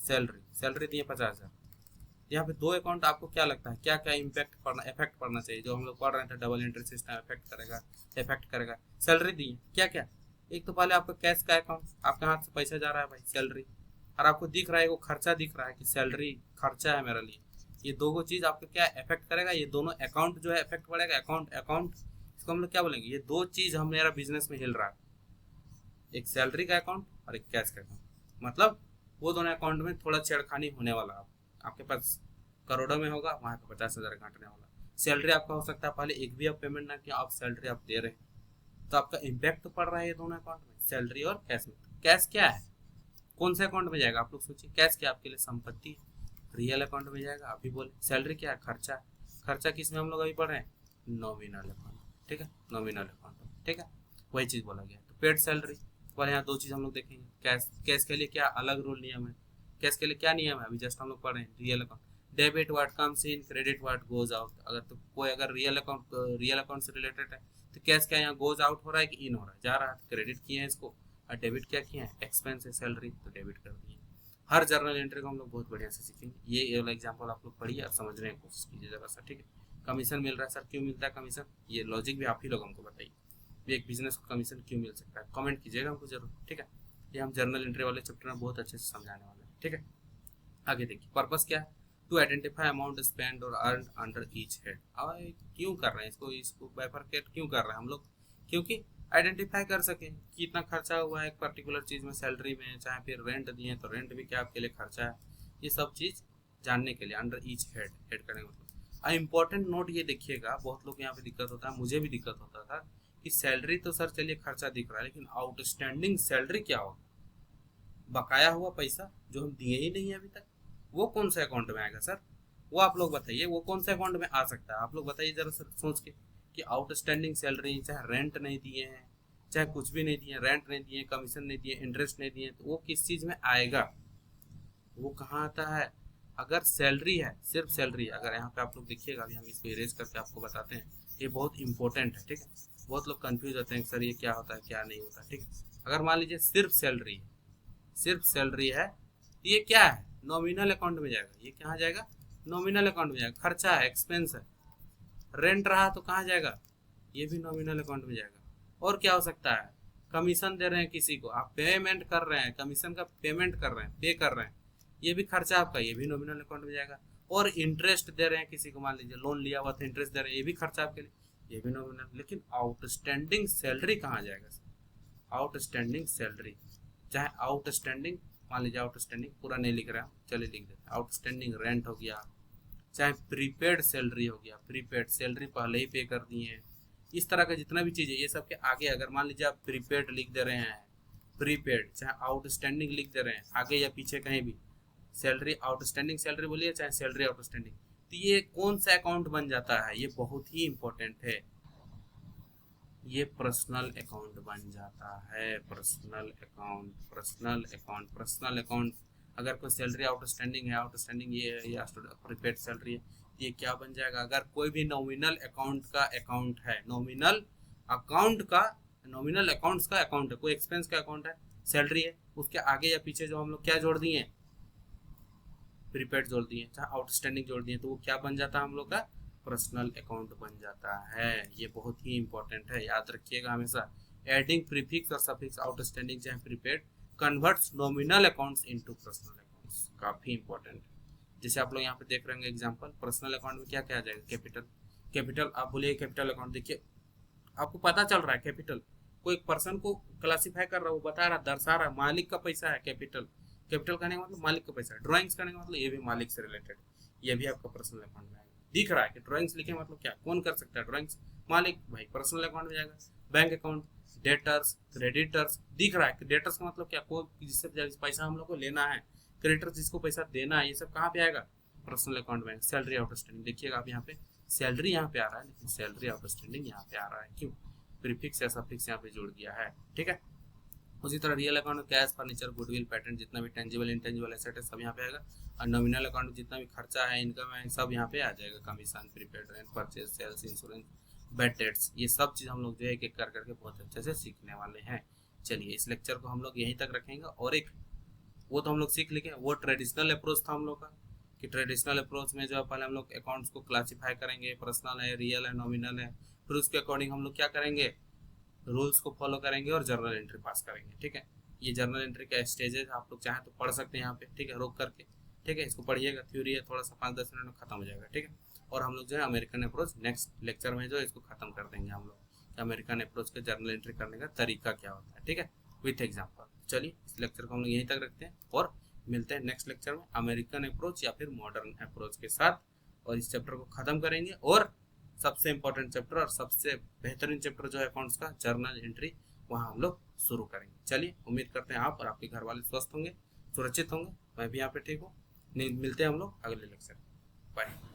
सैलरी दिए 50,000, यहाँ पे दो अकाउंट आपको क्या लगता है क्या क्या इफेक्ट पड़ना चाहिए, जो हम लोग पढ़ रहे थे डबल एंट्री सिस्टम इफेक्ट करेगा। सैलरी दी क्या क्या, एक तो पहले आपका कैश का अकाउंट, आपके हाथ से पैसा जा रहा है भाई, सैलरी, और आपको दिख रहा है वो खर्चा दिख रहा है कि सैलरी खर्चा है मेरे लिए, ये दो चीज आपको क्या इफेक्ट करेगा, ये दोनों अकाउंट जो है इफेक्ट पड़ेगा, अकाउंट इसको हम लोग क्या बोलेंगे, ये दो चीज हम मेरा बिजनेस में हिल रहा है, एक सैलरी का अकाउंट और एक कैश का अकाउंट, मतलब वो दोनों अकाउंट में थोड़ा छेड़खानी होने वाला है। आपके पास करोड़ों में होगा, वहाँ पे 50,000 काटने वाला। सैलरी आपका हो सकता है पहले एक भी आप पेमेंट ना किया, आप सैलरी आप दे रहे हैं, तो आपका इम्पैक्ट तो पड़ रहा है ये दोनों अकाउंट में, सैलरी और कैश में। कैश क्या है, कौन से अकाउंट में जाएगा, आप लोग सोचिए। कैश क्या आपके लिए संपत्ति, रियल अकाउंट में जाएगा, आप ही बोले। सैलरी क्या है, खर्चा किस में हम लोग अभी पढ़ रहे हैं, नॉमिनल अकाउंट, ठीक है, नॉमिनल अकाउंट, ठीक है, वही चीज बोला गया। तो पेड सैलरी वाले यहाँ दो चीज हम लोग देखेंगे। कैश के लिए क्या अलग रूल नियम है, कैश के लिए क्या नियम है, अभी जस्ट हम लोग पढ़ रहे हैं real account. Debit what comes in, credit what goes out. अगर तो कोई अगर रियल अकाउंट से रिलेटेड है तो कैश क्या यहाँ गोज आउट हो रहा है कि इन हो रहा है, जा रहा है, क्रेडिट किए हैं इसको, और डेबिट क्या किए हैं, एक्सपेंस है सैलरी तो डेबिट कर दिए। हर जर्नल एंट्री को हम लोग बहुत बढ़िया से सीखेंगे। ये वाला एग्जाम्पल आप लोग पढ़िए और समझने की कोशिश कीजिए जरा सा, ठीक है। कमीशन मिल रहा है सर, क्यों मिलता है कमीशन, ये लॉजिक भी आप ही लोग हमको बताइए, एक बिजनेस को कमीशन क्यों मिल सकता है, कमेंट कीजिएगा हमको जरूर, ठीक है। ये हम जर्नल एंट्री वाले चैप्टर में बहुत अच्छे से समझाने वाले हैं, ठीक है। आगे देखिए पर्पस क्या है, टू आइडेंटिफाई अमाउंट स्पेंड और अर्न अंडर ईच हेड। अब क्यों कर रहे हैं इसको बाइफरकेट क्यों कर रहे हैं हम लोग? क्योंकि आइडेंटिफाई कर सके कि कितना खर्चा हुआ है एक पर्टिकुलर चीज़ में, सैलरी में, चाहे फिर रेंट दिए तो रेंट भी क्या आपके लिए खर्चा है, ये सब चीज़ जानने के लिए अंडर ईच हेड करने मतलब। इम्पोर्टेंट नोट ये देखिएगा, बहुत लोग यहाँ पे दिक्कत होता है, मुझे भी दिक्कत होता था कि सैलरी तो सर चलिए खर्चा दिख रहा है, लेकिन आउटस्टैंडिंग सैलरी क्या होगा, बकाया हुआ पैसा जो हम दिए ही नहीं है अभी तक, वो कौन से अकाउंट में आएगा सर? वो आप लोग बताइए, वो कौन से अकाउंट में आ सकता है? आप लोग बताइए जरा सर सोच के कि आउटस्टैंडिंग सैलरी, चाहे रेंट नहीं दिए हैं, चाहे कुछ भी नहीं दिए, रेंट नहीं दिए, कमीशन नहीं दिए, इंटरेस्ट नहीं दिए, तो वो किस चीज़ में आएगा? वो कहाँ आता है? अगर सैलरी है, सिर्फ सैलरी, अगर यहाँ पे आप लोग देखिएगा, अभी हम इसको इरेज करके आपको बताते हैं, ये बहुत इंपॉर्टेंट है, ठीक है। बहुत लोग कंफ्यूज होते हैं सर ये क्या होता है क्या नहीं होता, ठीक है। अगर मान लीजिए सिर्फ सैलरी है, सिर्फ सैलरी है, तो ये क्या है? नॉमिनल अकाउंट में जाएगा। ये कहाँ जाएगा? नॉमिनल अकाउंट में जाएगा। खर्चा है, एक्सपेंस है। रेंट रहा तो कहाँ जाएगा? ये भी नॉमिनल अकाउंट में जाएगा। और क्या हो सकता है? कमीशन दे रहे हैं किसी को, आप पेमेंट कर रहे हैं, कमीशन का पेमेंट कर रहे हैं, पे कर रहे हैं, ये भी खर्चा आपका, ये भी नॉमिनल अकाउंट में जाएगा। और इंटरेस्ट दे रहे हैं किसी को, मान लीजिए लोन लिया हुआ था, इंटरेस्ट दे रहे हैं, ये भी खर्चा आपके लिए, ये भी नॉमिनल। लेकिन आउटस्टैंडिंग सैलरी कहाँ जाएगा? आउटस्टैंडिंग सैलरी, चाहे आउटस्टैंडिंग, मान लीजिए आउटस्टैंडिंग पूरा नहीं लिख रहा, चलिए लिख देते हैं, आउटस्टैंडिंग रेंट हो गया, चाहे प्रीपेड सैलरी हो गया, प्रीपेड सैलरी पहले ही पे कर दिए हैं, इस तरह का जितना भी चीज़ है, ये सब के आगे अगर मान लीजिए आप प्रीपेड लिख दे रहे हैं, प्रीपेड चाहे आउटस्टैंडिंग लिख दे रहे हैं, आगे या पीछे कहीं भी सैलरी, आउटस्टैंडिंग सैलरी बोलिए चाहे सैलरी आउटस्टैंडिंग, तो ये कौन सा अकाउंट बन जाता है? ये बहुत ही इंपॉर्टेंट है, ये पर्सनल अकाउंट बन जाता है। Personal account, personal account, personal account. अगर कोई सैलरी आउटस्टैंडिंग है, आउटस्टैंडिंग ये है, या प्रीपेड सैलरी है, ये क्या बन जाएगा? अगर कोई भी नॉमिनल अकाउंट का अकाउंट है, नॉमिनल अकाउंट का, नॉमिनल अकाउंट्स का अकाउंट है, कोई एक्सपेंस का अकाउंट है, सैलरी है, उसके आगे या पीछे जो हम लोग क्या जोड़ दिए, प्रीपेड जोड़ दिए, चाहे आउटस्टैंडिंग जोड़ दिए, तो वो क्या बन जाता है हम लोग का? पर्सनल अकाउंट बन जाता है। ये बहुत ही इंपॉर्टेंट है, याद रखिएगा हमेशा। एडिंग प्रीफिक्स और सफिक्स आउटस्टैंडिंग चाहे prepaid converts nominal accounts into personal accounts, काफी इंपॉर्टेंट है। जैसे आप लोग यहाँ पे देख रहे होंगे एग्जांपल, पर्सनल अकाउंट में क्या क्या आ जाएगा? कैपिटल, कैपिटल आप बोलिए कैपिटल अकाउंट, देखिए आपको पता चल रहा है कैपिटल, कोई एक पर्सन को क्लासिफाई कर रहा है, वो बता रहा, दर्शा रहा, मालिक का पैसा है कैपिटल। कैपिटल करने का मतलब मालिक का पैसा है। ड्राइंग्स करने का मतलब ये भी मालिक से रिलेटेड, ये भी आपका पर्सनल अकाउंट में आएगा। दिख रहा है कि ड्राइंग्स लिखे मतलब क्या, कौन कर सकता है ड्राइंग्स? मालिक, भाई पर्सनल अकाउंट में जाएगा। बैंक अकाउंट, डेटर्स, क्रेडिटर्स, दिख रहा है कि डेटर्स का मतलब क्या, कोई जिससे पैसा हम लोग को लेना है, क्रेडिटर्स जिसको पैसा देना है, ये सब कहाँ पे आएगा? पर्सनल अकाउंट में। सैलरी आउटस्टैंडिंग, देखिएगा आप यहाँ पे सैलरी यहाँ पे आ रहा है, लेकिन सैलरी आउटस्टैंडिंग यहाँ पे आ रहा है, क्यों? प्रीफिक्स या सफिक्स यहाँ पे जोड़ दिया है, ठीक है। उसी तरह रियल अकाउंट में कैश, फर्नीचर, गुडविल, पैटेंट, जितना भी टेंजिबल इंटेंजिबल एसेट है सब यहाँ पे आएगा। और नॉमिनल अकाउंट में जितना भी खर्चा है, इनकम है, सब यहाँ पे आ जाएगा। Commission, prepaid, rent, purchase, sales, insurance, bad debts, ये सब चीज़ हम लोग जो है एक एक कर करके बहुत अच्छे से सीखने वाले हैं। चलिए इस लेक्चर को हम लोग यहीं तक रखेंगे। और एक वो तो हम लोग सीख लेंगे, वो ट्रेडिशनल अप्रोच था हम लोग का, कि ट्रेडिशनल अप्रोच में जो है पहले हम लोग अकाउंट्स को क्लासीफाई करेंगे, पर्सनल है, रियल है, नॉमिनल है, फिर उसके अकॉर्डिंग हम लोग क्या करेंगे, रूल्स को फॉलो करेंगे और जर्नल एंट्री पास करेंगे, ठीक है। ये जर्नल एंट्री का स्टेजेस आप लोग चाहें तो पढ़ सकते हैं यहाँ पे, ठीक है, रोक करके, ठीक है। इसको पढ़िएगा, थ्योरी है, थोड़ा सा 5-10 मिनट में खत्म हो जाएगा, ठीक है। और हम लोग जो है अमेरिकन अप्रोच नेक्स्ट लेक्चर में जो है इसको खत्म कर देंगे हम लोग, अमेरिकन अप्रोच के जर्नल एंट्री करने का तरीका क्या होता है, ठीक है, विथ एग्जाम्पल। चलिए इस लेक्चर को हम लोग यहीं तक रखते हैं और मिलते हैं नेक्स्ट लेक्चर में अमेरिकन अप्रोच या फिर मॉडर्न अप्रोच के साथ, और इस चैप्टर को खत्म करेंगे। और सबसे इंपॉर्टेंट चैप्टर और सबसे बेहतरीन चैप्टर जो है अकाउंट्स का, जर्नल एंट्री, वहाँ हम लोग शुरू करेंगे। चलिए उम्मीद करते हैं आप और आपके घर वाले स्वस्थ होंगे, सुरक्षित होंगे, मैं भी यहाँ पे ठीक हूँ। मिलते हैं हम लोग अगले लेक्चर, बाय।